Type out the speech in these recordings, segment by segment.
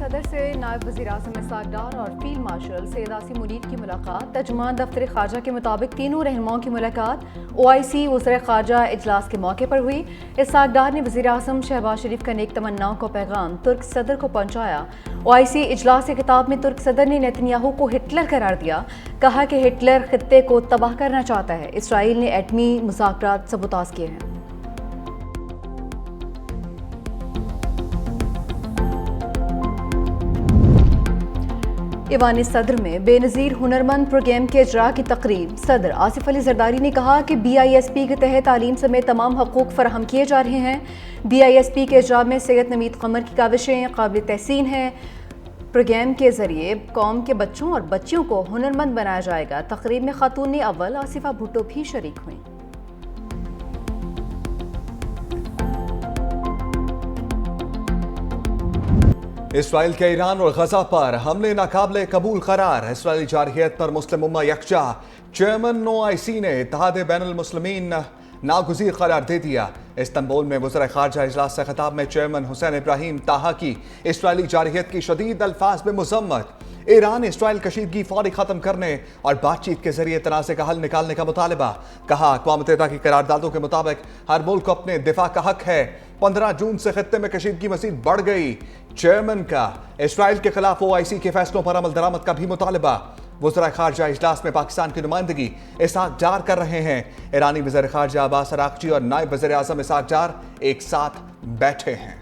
صدر سے نائب وزیر اعظم اسحاق ڈار اور فیلڈ مارشل سید عاصم منیر کی ملاقات۔ ترجمان دفتر خارجہ کے مطابق تینوں رہنماؤں کی ملاقات OIC وزرائے خارجہ اجلاس کے موقع پر ہوئی۔ اسحاق ڈار نے وزیر اعظم شہباز شریف کا نیک تمناؤں کا پیغام ترک صدر کو پہنچایا۔ OIC اجلاس کے خطاب میں ترک صدر نے نیتنیاہو کو ہٹلر قرار دیا، کہا کہ ہٹلر خطے کو تباہ کرنا چاہتا ہے۔ اسرائیل نے ایٹمی مذاکرات سبوتاژ کیے ہیں۔ ایوان صدر میں بے نظیر ہنرمند پروگرام کے اجراء کی تقریب۔ صدر آصف علی زرداری نے کہا کہ BISP کے تحت تعلیم سمیت تمام حقوق فراہم کیے جا رہے ہیں۔ BISP کے اجراء میں سید نوید قمر کی کاوشیں قابل تحسین ہیں۔ پروگرام کے ذریعے قوم کے بچوں اور بچیوں کو ہنرمند بنایا جائے گا۔ تقریب میں خاتون اول آصفہ بھٹو بھی شریک ہوئیں۔ اسرائیل کے ایران اور غزہ پر حملے ناقابل قبول قرار۔ اسرائیلی جارحیت پر مسلم امہ یکجا۔ چیئرمین OIC نے اتحاد بین المسلمین ناگزیر قرار دے دیا۔ استنبول میں وزرائے خارجہ اجلاس سے خطاب میں چیئرمین حسین ابراہیم طاہا کی اسرائیلی جارحیت کی شدید الفاظ میں مذمت۔ ایران اسرائیل کشیدگی فوری ختم کرنے اور بات چیت کے ذریعے تنازع کا حل نکالنے کا مطالبہ۔ کہا اقوام متحدہ کی قراردادوں کے مطابق ہر ملک کو اپنے دفاع کا حق ہے۔ 15 جون سے خطے میں کشیدگی مزید بڑھ گئی۔ چیئرمین کا اسرائیل کے خلاف OIC کے فیصلوں پر عمل درآمد کا بھی مطالبہ۔ وزرائے خارجہ اجلاس میں پاکستان کی نمائندگی اسحاق ڈار کر رہے ہیں۔ ایرانی وزیر خارجہ عباس عراقچی اور نائب وزیر اعظم اسحاق ڈار ایک ساتھ بیٹھے ہیں۔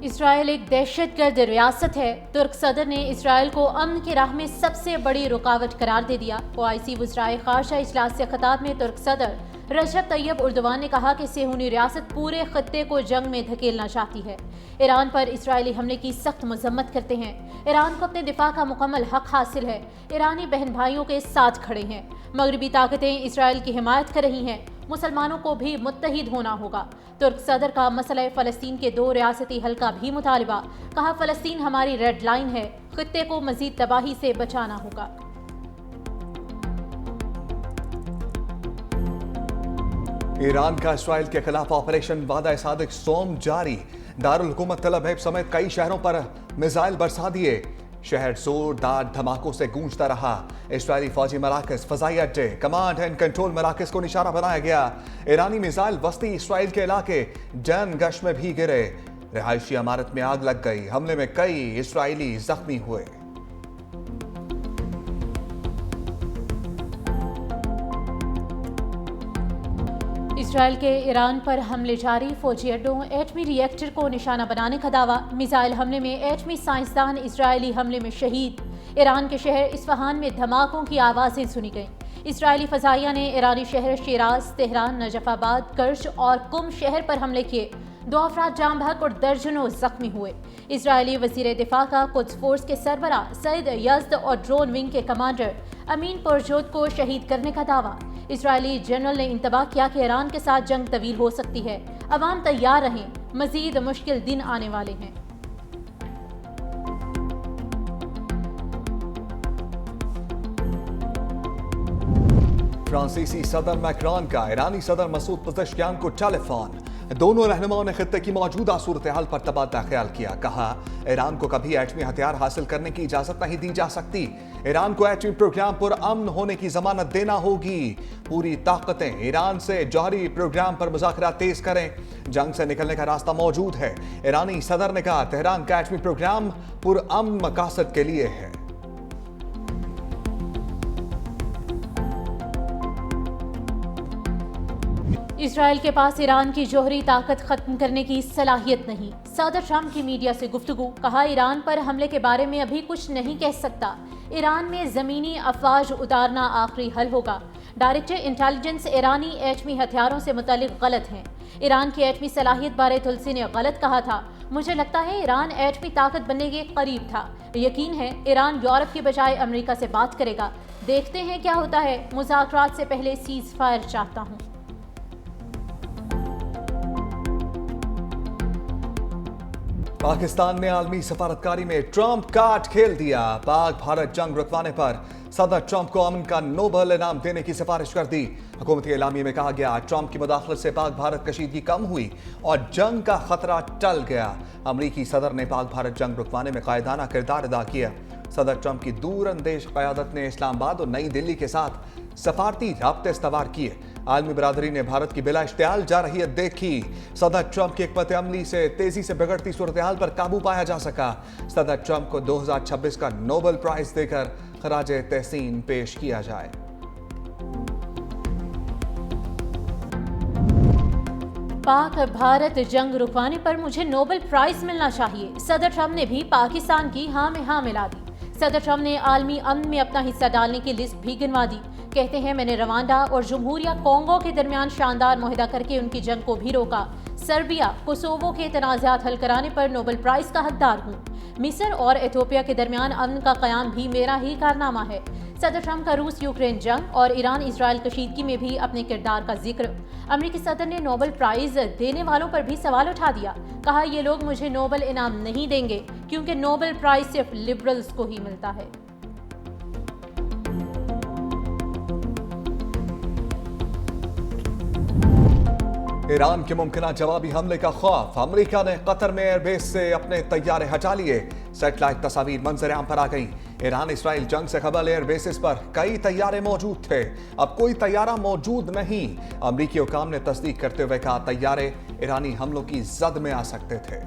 اسرائیل ایک دہشت گرد ریاست ہے۔ ترک صدر نے اسرائیل کو امن کی راہ میں سب سے بڑی رکاوٹ قرار دے دیا۔ OIC وزرائے خارجہ اجلاس سے خطاب میں ترک صدر رجب طیب اردوان نے کہا کہ صہیونی ریاست پورے خطے کو جنگ میں دھکیلنا چاہتی ہے۔ ایران پر اسرائیلی حملے کی سخت مذمت کرتے ہیں۔ ایران کو اپنے دفاع کا مکمل حق حاصل ہے۔ ایرانی بہن بھائیوں کے ساتھ کھڑے ہیں۔ مغربی طاقتیں اسرائیل کی حمایت کر رہی ہیں۔ مسلمانوں کو بھی متحد ہونا ہوگا۔ ترک صدر کا مسئلہ فلسطین کے 2 ریاستی حل کا بھی مطالبہ۔ کہا فلسطین ہماری ریڈ لائن ہے، خطے کو مزید تباہی سے بچانا ہوگا۔ ایران کا اسرائیل کے خلاف آپریشن وعدہ صادق سوم جاری۔ دارالحکومت تل ابیب سمیت کئی شہروں پر میزائل برسا دیے۔ شہر زوردار دھماکوں سے گونجتا رہا۔ اسرائیلی فوجی مراکز، فضائی اڈے، کمانڈ اینڈ کنٹرول مراکز کو نشانہ بنایا گیا۔ ایرانی میزائل وسطی اسرائیل کے علاقے ڈین گش میں بھی گرے۔ رہائشی عمارت میں آگ لگ گئی۔ حملے میں کئی اسرائیلی زخمی ہوئے۔ اسرائیل کے ایران پر حملے جاری۔ فوجی اڈوں، ایٹمی ری ایکٹر کو نشانہ بنانے کا دعویٰ۔ میزائل حملے میں ایٹمی سائنسدان اسرائیلی حملے میں شہید۔ ایران کے شہر اصفہان میں دھماکوں کی آوازیں سنی گئیں۔ اسرائیلی فضائیہ نے ایرانی شہر شیراز، تہران، نجف آباد، کرچ اور قم شہر پر حملے کیے۔ 2 افراد جاں بحق اور درجنوں زخمی ہوئے۔ اسرائیلی وزیر دفاع کا قدس فورس کے سربراہ سعید یزد اور ڈرون ونگ کے کمانڈر امین پرجوت کو شہید کرنے کا دعویٰ۔ اسرائیلی جنرل نے انتباہ کیا کہ ایران کے ساتھ جنگ طویل ہو سکتی ہے۔ عوام تیار رہیں، مزید مشکل دن آنے والے ہیں۔ فرانسیسی صدر میکران کا ایرانی صدر مسعود پزشکیان کو ٹیلی فون۔ دونوں رہنماؤں نے خطے کی موجودہ صورتحال پر تبادلہ خیال کیا۔ کہا ایران کو کبھی ایٹمی ہتھیار حاصل کرنے کی اجازت نہیں دی جا سکتی۔ ایران کو ایٹمی پروگرام پر امن ہونے کی ضمانت دینا ہوگی۔ پوری طاقتیں ایران سے جوہری پروگرام پر مذاکرات تیز کریں۔ جنگ سے نکلنے کا راستہ موجود ہے۔ ایرانی صدر نے کہا تہران کا ایٹمی پروگرام پر امن مقاصد کے لیے ہے۔ اسرائیل کے پاس ایران کی جوہری طاقت ختم کرنے کی صلاحیت نہیں۔ صدر ٹرمپ کی میڈیا سے گفتگو۔ کہا ایران پر حملے کے بارے میں ابھی کچھ نہیں کہہ سکتا۔ ایران میں زمینی افواج اتارنا آخری حل ہوگا۔ ڈائریکٹر انٹیلیجنس ایرانی ایٹمی ہتھیاروں سے متعلق غلط ہیں۔ ایران کی ایٹمی صلاحیت بارے تلسی نے غلط کہا تھا۔ مجھے لگتا ہے ایران ایٹمی طاقت بننے کے قریب تھا۔ یقین ہے ایران یورپ کے بجائے امریکہ سے بات کرے گا۔ دیکھتے ہیں کیا ہوتا ہے۔ مذاکرات سے پہلے سیز فائر چاہتا ہوں۔ پاکستان نے عالمی سفارتکاری میں ٹرمپ کارڈ کھیل دیا۔ پاک بھارت جنگ رکوانے پر صدر ٹرمپ کو امن کا نوبل انعام دینے کی سفارش کر دی۔ حکومتی اعلامیے میں کہا گیا ٹرمپ کی مداخلت سے پاک بھارت کشیدگی کم ہوئی اور جنگ کا خطرہ ٹل گیا۔ امریکی صدر نے پاک بھارت جنگ رکوانے میں قائدانہ کردار ادا کیا۔ صدر ٹرمپ کی دور اندیش قیادت نے اسلام آباد اور نئی دلی کے ساتھ سفارتی رابطے استوار کیے۔ عالمی برادری نے بھارت کی بلا اشتعال جارحیت دیکھی۔ صدر ٹرمپ کی حکمت عملی سے تیزی سے بگڑتی صورتحال پر قابو پایا جا سکا۔ صدر ٹرمپ کو 2026 کا نوبل پرائز دے کر خراج تحسین پیش کیا جائے۔ پاک بھارت جنگ رکوانے پر مجھے نوبل پرائز ملنا چاہیے۔ صدر ٹرمپ نے بھی پاکستان کی ہاں میں ہاں ملا دی۔ صدر ٹرمپ نے عالمی امن میں اپنا حصہ ڈالنے کی لسٹ بھی گنوا دی۔ کہتے ہیں میں نے روانڈا اور جمہوریہ کونگو کے درمیان شاندار معاہدہ کر کے ان کی جنگ کو بھی روکا۔ سربیا، کوسووو کے تنازعات حل کرانے پر نوبل پرائز کا حقدار ہوں۔ مصر اور ایتھوپیا کے درمیان امن کا قیام بھی میرا ہی کارنامہ ہے۔ صدر ٹرمپ کا روس یوکرین جنگ اور ایران اسرائیل کشیدگی میں بھی اپنے کردار کا ذکر۔ امریکی صدر نے نوبل پرائز دینے والوں پر بھی سوال اٹھا دیا۔ کہا یہ لوگ مجھے نوبل انعام نہیں دیں گے کیونکہ نوبل پرائز صرف لبرلز کو ہی ملتا ہے۔ ایران کے ممکنہ جوابی حملے کا خوف۔ امریکہ نے قطر میں ایئر بیس سے اپنے طیارے ہٹا لیے۔ سیٹلائٹ تصاویر منظر عام پر آ گئیں۔ ایران اسرائیل جنگ سے قبل ایئر بیسز پر کئی طیارے موجود تھے، اب کوئی طیارہ موجود نہیں۔ امریکی حکام نے تصدیق کرتے ہوئے کہا طیارے ایرانی حملوں کی زد میں آ سکتے تھے۔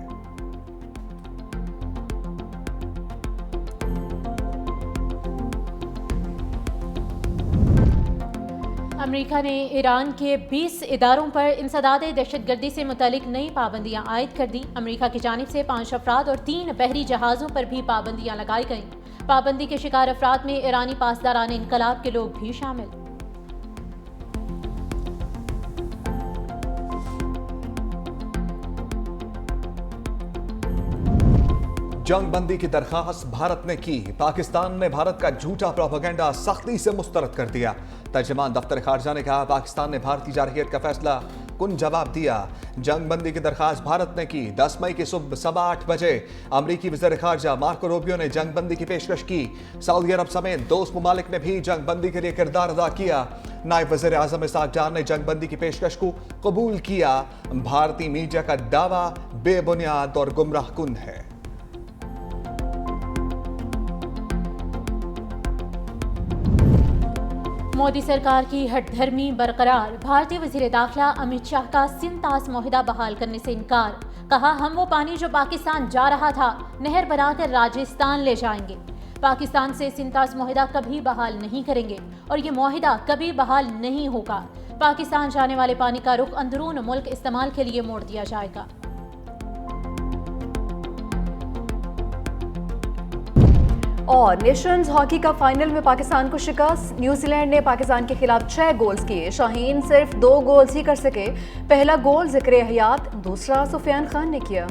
امریکہ نے ایران کے 20 اداروں پر انسداد دہشت گردی سے متعلق نئی پابندیاں عائد کر دی۔ امریکہ کی جانب سے 5 افراد اور 3 بحری جہازوں پر بھی پابندیاں لگائی گئیں۔ پابندی کے شکار افراد میں ایرانی پاسداران انقلاب کے لوگ بھی شامل۔ جنگ بندی کی درخواست بھارت نے کی۔ پاکستان نے بھارت کا جھوٹا پروپیگنڈا سختی سے مسترد کر دیا۔ ترجمان دفتر خارجہ نے کہا پاکستان نے بھارتی جارحیت کا فیصلہ کن جواب دیا۔ جنگ بندی کی درخواست بھارت نے کی۔ 10 مئی کی صبح 8:15 بجے امریکی وزیر خارجہ مارکو روبیو نے جنگ بندی کی پیشکش کی۔ سعودی عرب سمیت دوست ممالک نے بھی جنگ بندی کے لیے کردار ادا کیا۔ نائب وزیر اعظم اسحاق ڈار نے جنگ بندی کی پیشکش کو قبول کیا۔ بھارتی میڈیا کا دعویٰ بے بنیاد اور گمراہ کن ہے۔ مودی سرکار کی ہٹ دھرمی برقرار۔ بھارتی وزیر داخلہ امت شاہ کا سنتاس معاہدہ بحال کرنے سے انکار۔ کہا ہم وہ پانی جو پاکستان جا رہا تھا نہر بنا کر راجستھان لے جائیں گے۔ پاکستان سے سنتاس معاہدہ کبھی بحال نہیں کریں گے اور یہ معاہدہ کبھی بحال نہیں ہوگا۔ پاکستان جانے والے پانی کا رخ اندرون ملک استعمال کے لیے موڑ دیا جائے گا۔ اور نیشنز ہاکی کا فائنل میں پاکستان کو شکست۔ نیوزی لینڈ نے پاکستان کے خلاف 6 گولز کیے۔ شاہین صرف 2 گولز ہی کر سکے۔ پہلا گول ذکر حیات، دوسرا سفیان خان نے کیا۔